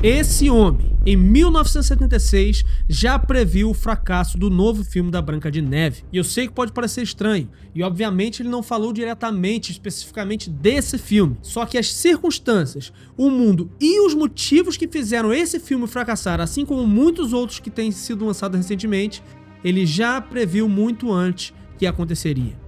Esse homem, em 1976, já previu o fracasso do novo filme da Branca de Neve. E eu sei que pode parecer estranho, e obviamente ele não falou diretamente, especificamente desse filme. Só que as circunstâncias, o mundo e os motivos que fizeram esse filme fracassar, assim como muitos outros que têm sido lançados recentemente, ele já previu muito antes que aconteceria.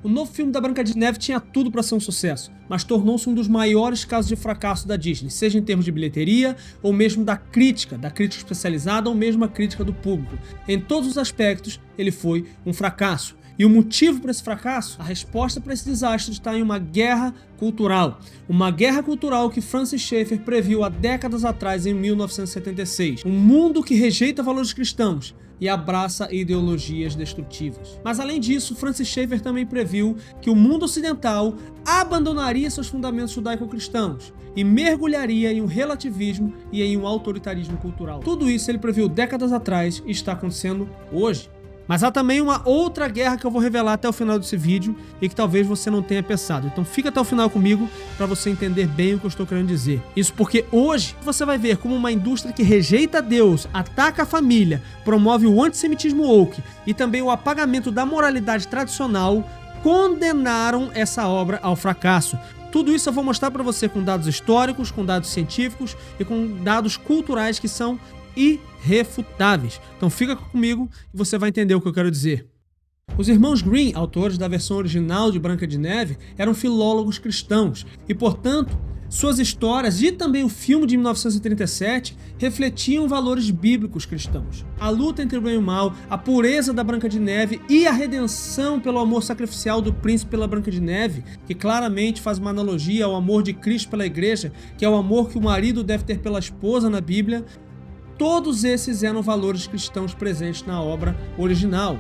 O novo filme da Branca de Neve tinha tudo para ser um sucesso, mas tornou-se um dos maiores casos de fracasso da Disney, seja em termos de bilheteria, ou mesmo da crítica especializada, ou mesmo a crítica do público. Em todos os aspectos, ele foi um fracasso. E o motivo para esse fracasso? A resposta para esse desastre está em uma guerra cultural. Uma guerra cultural que Francis Schaeffer previu há décadas atrás, em 1976. Um mundo que rejeita valores cristãos e abraça ideologias destrutivas. Mas além disso, Francis Schaeffer também previu que o mundo ocidental abandonaria seus fundamentos judaico-cristãos e mergulharia em um relativismo e em um autoritarismo cultural. Tudo isso ele previu décadas atrás e está acontecendo hoje. Mas há também uma outra guerra que eu vou revelar até o final desse vídeo e que talvez você não tenha pensado. Então fica até o final comigo para você entender bem o que eu estou querendo dizer. Isso porque hoje você vai ver como uma indústria que rejeita Deus, ataca a família, promove o antissemitismo woke e também o apagamento da moralidade tradicional condenaram essa obra ao fracasso. Tudo isso eu vou mostrar para você com dados históricos, com dados científicos e com dados culturais que são irrefutáveis. Então fica comigo e você vai entender o que eu quero dizer. Os irmãos Grimm, autores da versão original de Branca de Neve, eram filólogos cristãos e, portanto, suas histórias e também o filme de 1937 refletiam valores bíblicos cristãos. A luta entre o bem e o mal, a pureza da Branca de Neve e a redenção pelo amor sacrificial do príncipe pela Branca de Neve, que claramente faz uma analogia ao amor de Cristo pela igreja, que é o amor que o marido deve ter pela esposa na Bíblia. Todos esses eram valores cristãos presentes na obra original.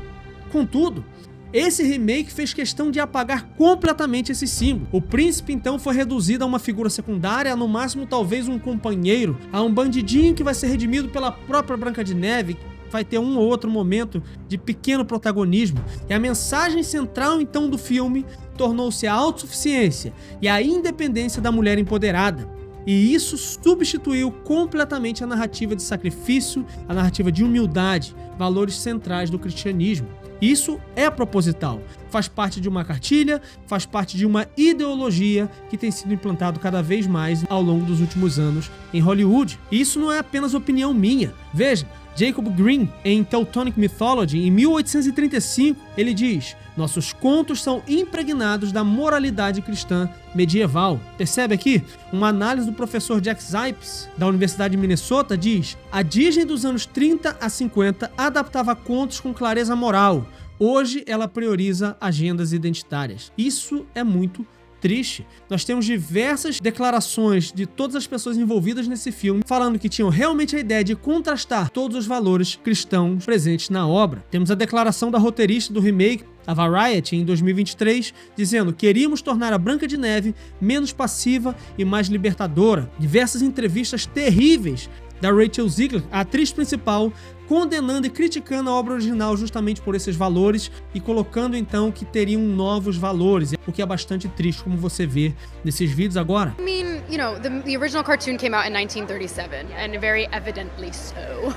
Contudo, esse remake fez questão de apagar completamente esse símbolo. O príncipe então foi reduzido a uma figura secundária, a no máximo talvez um companheiro, a um bandidinho que vai ser redimido pela própria Branca de Neve, vai ter um ou outro momento de pequeno protagonismo. E a mensagem central então do filme tornou-se a autossuficiência e a independência da mulher empoderada. E isso substituiu completamente a narrativa de sacrifício, a narrativa de humildade, valores centrais do cristianismo. Isso é proposital, faz parte de uma cartilha, faz parte de uma ideologia que tem sido implantado cada vez mais ao longo dos últimos anos em Hollywood. E isso não é apenas opinião minha. Veja, Jacob Grimm, em Teutonic Mythology, em 1835, ele diz: nossos contos são impregnados da moralidade cristã medieval. Percebe aqui? Uma análise do professor Jack Zipes, da Universidade de Minnesota, diz: a Disney dos anos 30 a 50 adaptava contos com clareza moral. Hoje ela prioriza agendas identitárias. Isso é muito triste. Nós temos diversas declarações de todas as pessoas envolvidas nesse filme falando que tinham realmente a ideia de contrastar todos os valores cristãos presentes na obra. Temos a declaração da roteirista do remake, a Variety, em 2023, dizendo: queríamos tornar a Branca de Neve menos passiva e mais libertadora. Diversas entrevistas terríveis da Rachel Zegler, a atriz principal, condenando e criticando a obra original justamente por esses valores e colocando então que teriam novos valores, o que é bastante triste, como você vê nesses vídeos agora. I mean, you know, the original cartoon came out in 1937, and very evidently so.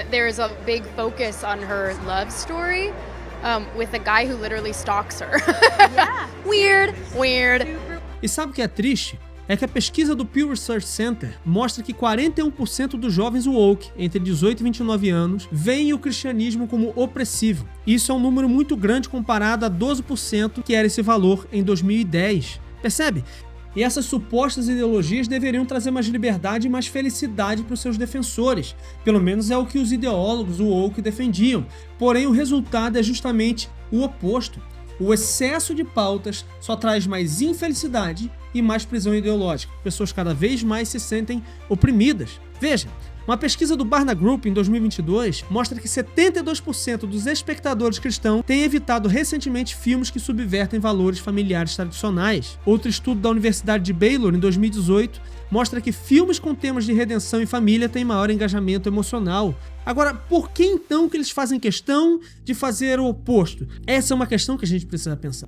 There is a big focus on her love story with a guy who literally stalks her. Yeah. Weird. E sabe o que é triste? É que a pesquisa do Pew Research Center mostra que 41% dos jovens woke, entre 18 e 29 anos, veem o cristianismo como opressivo. Isso é um número muito grande comparado a 12% que era esse valor em 2010. Percebe? E essas supostas ideologias deveriam trazer mais liberdade e mais felicidade para os seus defensores. Pelo menos é o que os ideólogos woke defendiam. Porém, o resultado é justamente o oposto. O excesso de pautas só traz mais infelicidade e mais prisão ideológica. Pessoas cada vez mais se sentem oprimidas. Veja, uma pesquisa do Barna Group em 2022 mostra que 72% dos espectadores cristãos têm evitado recentemente filmes que subvertem valores familiares tradicionais. Outro estudo da Universidade de Baylor, em 2018, mostra que filmes com temas de redenção e família têm maior engajamento emocional. Agora, por que então que eles fazem questão de fazer o oposto? Essa é uma questão que a gente precisa pensar.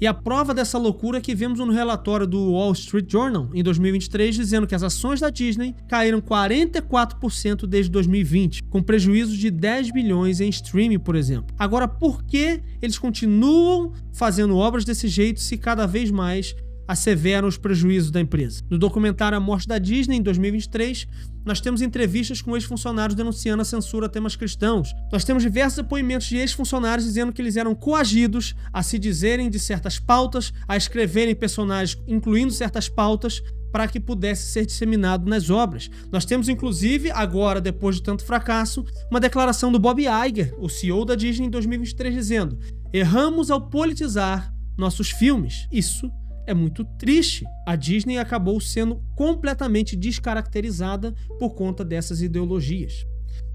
E a prova dessa loucura é que vemos no relatório do Wall Street Journal, em 2023, dizendo que as ações da Disney caíram 44% desde 2020, com prejuízos de 10 bilhões em streaming, por exemplo. Agora, por que eles continuam fazendo obras desse jeito se cada vez mais asseveram os prejuízos da empresa? No documentário A Morte da Disney, em 2023, nós temos entrevistas com ex-funcionários denunciando a censura a temas cristãos. Nós temos diversos depoimentos de ex-funcionários dizendo que eles eram coagidos a se dizerem de certas pautas, a escreverem personagens incluindo certas pautas, para que pudesse ser disseminado nas obras. Nós temos, inclusive, agora, depois de tanto fracasso, uma declaração do Bob Iger, o CEO da Disney, em 2023, dizendo: erramos ao politizar nossos filmes. Isso é muito triste. A Disney acabou sendo completamente descaracterizada por conta dessas ideologias.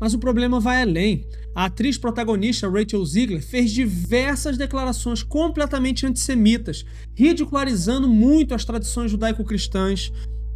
Mas o problema vai além. A atriz protagonista Rachel Zegler fez diversas declarações completamente antissemitas, ridicularizando muito as tradições judaico-cristãs.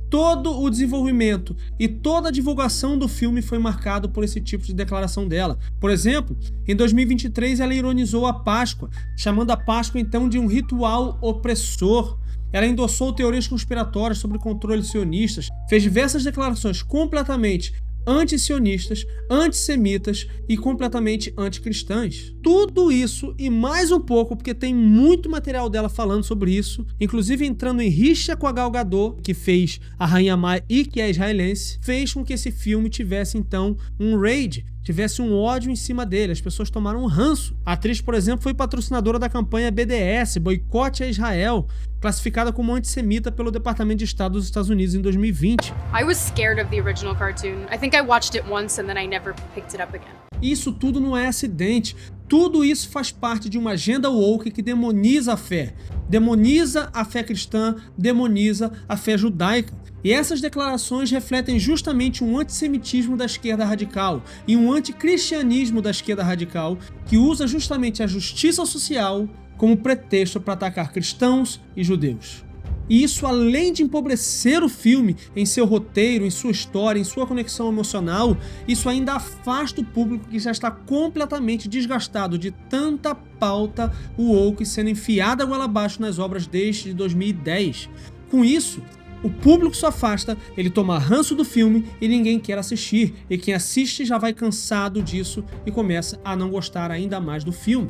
Todo o desenvolvimento e toda a divulgação do filme foi marcado por esse tipo de declaração dela. Por exemplo, em 2023 ela ironizou a Páscoa, chamando a Páscoa então de um ritual opressor. Ela endossou teorias conspiratórias sobre controles sionistas, fez diversas declarações completamente anti-sionistas, antissemitas e completamente anticristãs. Tudo isso e mais um pouco, porque tem muito material dela falando sobre isso, inclusive entrando em rixa com a Gal Gadot, que fez a Rainha Má e que é israelense, fez com que esse filme tivesse então um rage, tivesse um ódio em cima dele, as pessoas tomaram um ranço. A atriz, por exemplo, foi patrocinadora da campanha BDS, Boicote a Israel, classificada como antissemita pelo Departamento de Estado dos Estados Unidos em 2020. I was scared of the original cartoon. I think I watched it once and then I never picked it up again. Isso tudo não é acidente. Tudo isso faz parte de uma agenda woke que demoniza a fé cristã, demoniza a fé judaica. E essas declarações refletem justamente um antissemitismo da esquerda radical e um anticristianismo da esquerda radical que usa justamente a justiça social como pretexto para atacar cristãos e judeus. E isso, além de empobrecer o filme em seu roteiro, em sua história, em sua conexão emocional, isso ainda afasta o público que já está completamente desgastado de tanta pauta woke sendo enfiada goela abaixo nas obras desde 2010. Com isso, o público se afasta, ele toma ranço do filme e ninguém quer assistir. E quem assiste já vai cansado disso e começa a não gostar ainda mais do filme.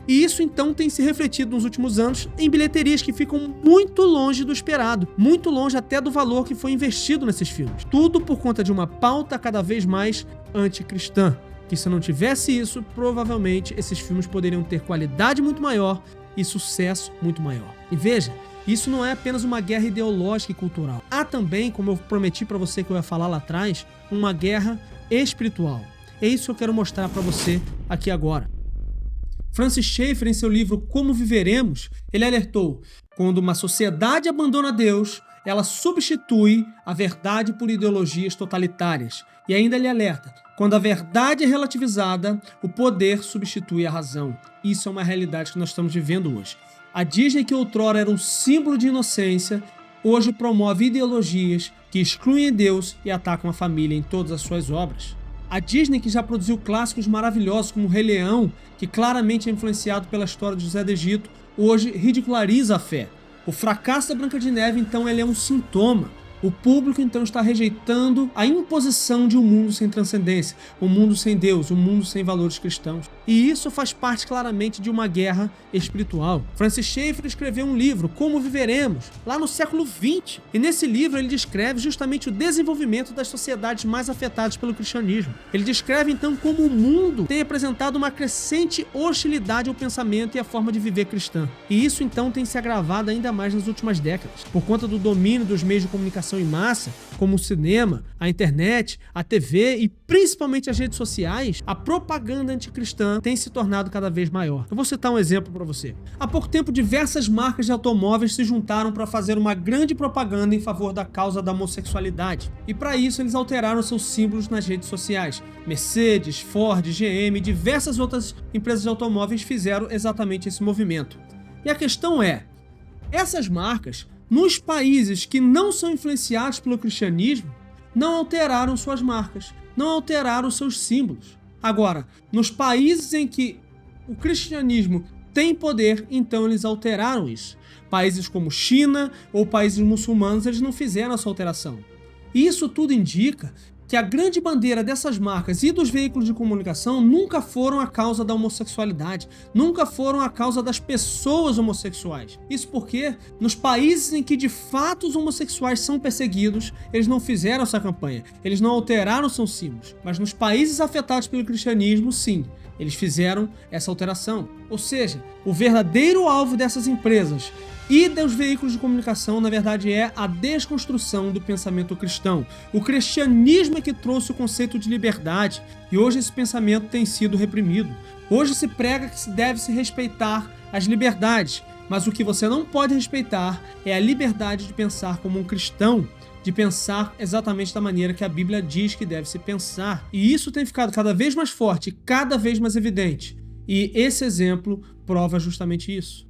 E isso então tem se refletido nos últimos anos em bilheterias que ficam muito longe do esperado, muito longe até do valor que foi investido nesses filmes. Tudo por conta de uma pauta cada vez mais anticristã, que se não tivesse isso, provavelmente esses filmes poderiam ter qualidade muito maior e sucesso muito maior. E veja, isso não é apenas uma guerra ideológica e cultural. Há também, como eu prometi para você que eu ia falar lá atrás, uma guerra espiritual. É isso que eu quero mostrar para você aqui agora. Francis Schaeffer, em seu livro Como Viveremos, ele alertou: quando uma sociedade abandona Deus, ela substitui a verdade por ideologias totalitárias. E ainda ele alerta: quando a verdade é relativizada, o poder substitui a razão. Isso é uma realidade que nós estamos vivendo hoje. A Disney, que outrora era um símbolo de inocência, hoje promove ideologias que excluem Deus e atacam a família em todas as suas obras. A Disney, que já produziu clássicos maravilhosos como o Rei Leão, que claramente é influenciado pela história de José do Egito, hoje ridiculariza a fé. O fracasso da Branca de Neve, então, ele é um sintoma. O público, então, está rejeitando a imposição de um mundo sem transcendência, um mundo sem Deus, um mundo sem valores cristãos. E isso faz parte claramente de uma guerra espiritual. Francis Schaeffer escreveu um livro, Como Viveremos, lá no século XX. E nesse livro ele descreve justamente o desenvolvimento das sociedades mais afetadas pelo cristianismo. Ele descreve, então, como o mundo tem apresentado uma crescente hostilidade ao pensamento e à forma de viver cristã. E isso, então, tem se agravado ainda mais nas últimas décadas, por conta do domínio dos meios de comunicação em massa, como o cinema, a internet, a TV e principalmente as redes sociais. A propaganda anticristã tem se tornado cada vez maior. Eu vou citar um exemplo para você. Há pouco tempo, diversas marcas de automóveis se juntaram para fazer uma grande propaganda em favor da causa da homossexualidade. E para isso eles alteraram seus símbolos nas redes sociais. Mercedes, Ford, GM e diversas outras empresas de automóveis fizeram exatamente esse movimento. E a questão é, essas marcas, nos países que não são influenciados pelo cristianismo, não alteraram suas marcas, não alteraram seus símbolos. Agora, nos países em que o cristianismo têm poder, então eles alteraram isso. Países como China ou países muçulmanos, eles não fizeram essa alteração. E isso tudo indica que a grande bandeira dessas marcas e dos veículos de comunicação nunca foram a causa da homossexualidade, nunca foram a causa das pessoas homossexuais. Isso porque, nos países em que de fato os homossexuais são perseguidos, eles não fizeram essa campanha, eles não alteraram seus símbolos. Mas nos países afetados pelo cristianismo, sim, eles fizeram essa alteração. Ou seja, o verdadeiro alvo dessas empresas e dos veículos de comunicação, na verdade, é a desconstrução do pensamento cristão. O cristianismo é que trouxe o conceito de liberdade e hoje esse pensamento tem sido reprimido. Hoje se prega que se deve se respeitar as liberdades, mas o que você não pode respeitar é a liberdade de pensar como um cristão, de pensar exatamente da maneira que a Bíblia diz que deve se pensar. E isso tem ficado cada vez mais forte, cada vez mais evidente. E esse exemplo prova justamente isso.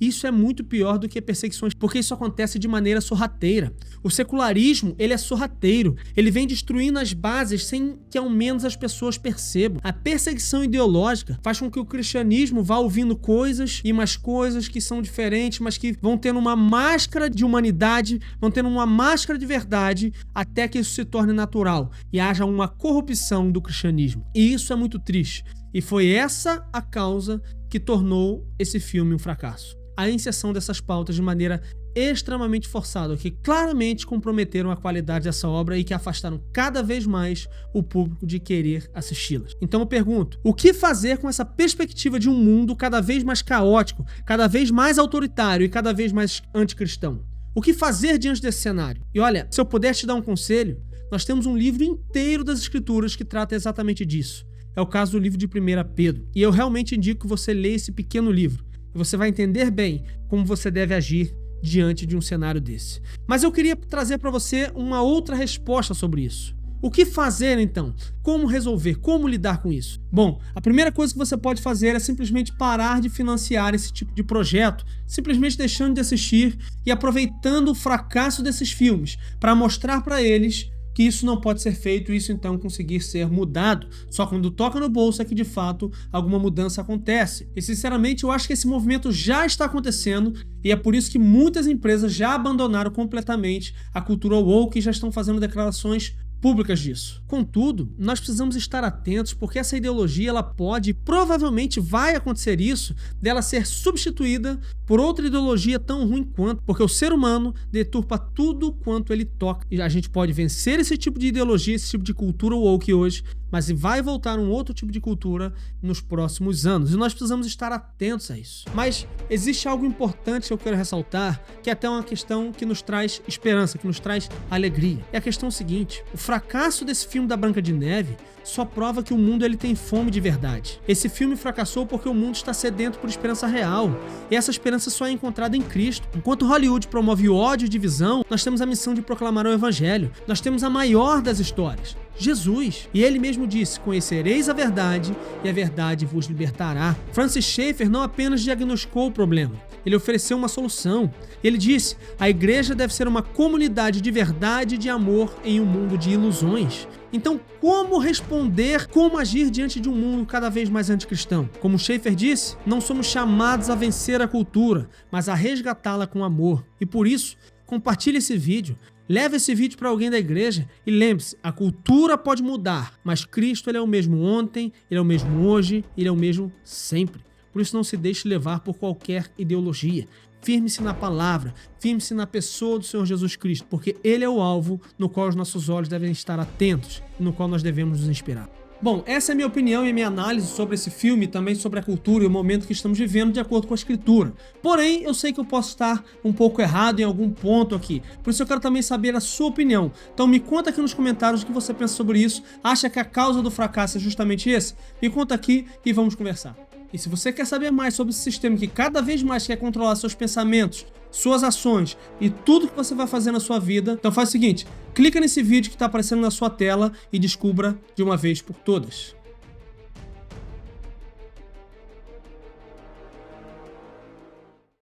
Isso é muito pior do que perseguições, porque isso acontece de maneira sorrateira. O secularismo, ele é sorrateiro. Ele vem destruindo as bases sem que ao menos as pessoas percebam. A perseguição ideológica faz com que o cristianismo vá ouvindo coisas e mais coisas que são diferentes, mas que vão tendo uma máscara de humanidade, vão tendo uma máscara de verdade, até que isso se torne natural e haja uma corrupção do cristianismo. E isso é muito triste. E foi essa a causa que tornou esse filme um fracasso. A inserção dessas pautas de maneira extremamente forçada, que claramente comprometeram a qualidade dessa obra e que afastaram cada vez mais o público de querer assisti-las. Então eu pergunto, o que fazer com essa perspectiva de um mundo cada vez mais caótico, cada vez mais autoritário e cada vez mais anticristão? O que fazer diante desse cenário? E olha, se eu puder te dar um conselho, nós temos um livro inteiro das Escrituras que trata exatamente disso. É o caso do livro de 1 Pedro. E eu realmente indico que você leia esse pequeno livro. E você vai entender bem como você deve agir diante de um cenário desse. Mas eu queria trazer para você uma outra resposta sobre isso. O que fazer então? Como resolver? Como lidar com isso? Bom, a primeira coisa que você pode fazer é simplesmente parar de financiar esse tipo de projeto, simplesmente deixando de assistir e aproveitando o fracasso desses filmes para mostrar para eles que isso não pode ser feito e isso então conseguir ser mudado. Só quando toca no bolso é que de fato alguma mudança acontece. E sinceramente eu acho que esse movimento já está acontecendo e é por isso que muitas empresas já abandonaram completamente a cultura woke e já estão fazendo declarações públicas disso. Contudo, nós precisamos estar atentos porque essa ideologia ela pode, provavelmente vai acontecer isso, dela ser substituída por outra ideologia tão ruim quanto, porque o ser humano deturpa tudo quanto ele toca. E a gente pode vencer esse tipo de ideologia, esse tipo de cultura woke hoje, mas vai voltar um outro tipo de cultura nos próximos anos. E nós precisamos estar atentos a isso. Mas existe algo importante que eu quero ressaltar, que é até uma questão que nos traz esperança, que nos traz alegria. É a questão seguinte: o fracasso desse filme da Branca de Neve só prova que o mundo ele tem fome de verdade. Esse filme fracassou porque o mundo está sedento por esperança real. E essa esperança só é encontrada em Cristo. Enquanto Hollywood promove o ódio e divisão, nós temos a missão de proclamar o Evangelho. Nós temos a maior das histórias, Jesus. E ele mesmo disse: conhecereis a verdade e a verdade vos libertará. Francis Schaeffer não apenas diagnosticou o problema, ele ofereceu uma solução. Ele disse: a igreja deve ser uma comunidade de verdade e de amor em um mundo de ilusões. Então, como responder, como agir diante de um mundo cada vez mais anticristão? Como Schaeffer disse, não somos chamados a vencer a cultura, mas a resgatá-la com amor. E por isso, compartilhe esse vídeo. Leve esse vídeo para alguém da igreja e lembre-se, a cultura pode mudar, mas Cristo ele é o mesmo ontem, ele é o mesmo hoje, ele é o mesmo sempre. Por isso não se deixe levar por qualquer ideologia. Firme-se na palavra, firme-se na pessoa do Senhor Jesus Cristo, porque Ele é o alvo no qual os nossos olhos devem estar atentos e no qual nós devemos nos inspirar. Bom, essa é a minha opinião e a minha análise sobre esse filme, também sobre a cultura e o momento que estamos vivendo de acordo com a Escritura. Porém, eu sei que eu posso estar um pouco errado em algum ponto aqui, por isso eu quero também saber a sua opinião. Então me conta aqui nos comentários o que você pensa sobre isso. Acha que a causa do fracasso é justamente esse? Me conta aqui e vamos conversar. E se você quer saber mais sobre esse sistema que cada vez mais quer controlar seus pensamentos, suas ações e tudo que você vai fazer na sua vida, então faz o seguinte, clica nesse vídeo que está aparecendo na sua tela e descubra de uma vez por todas.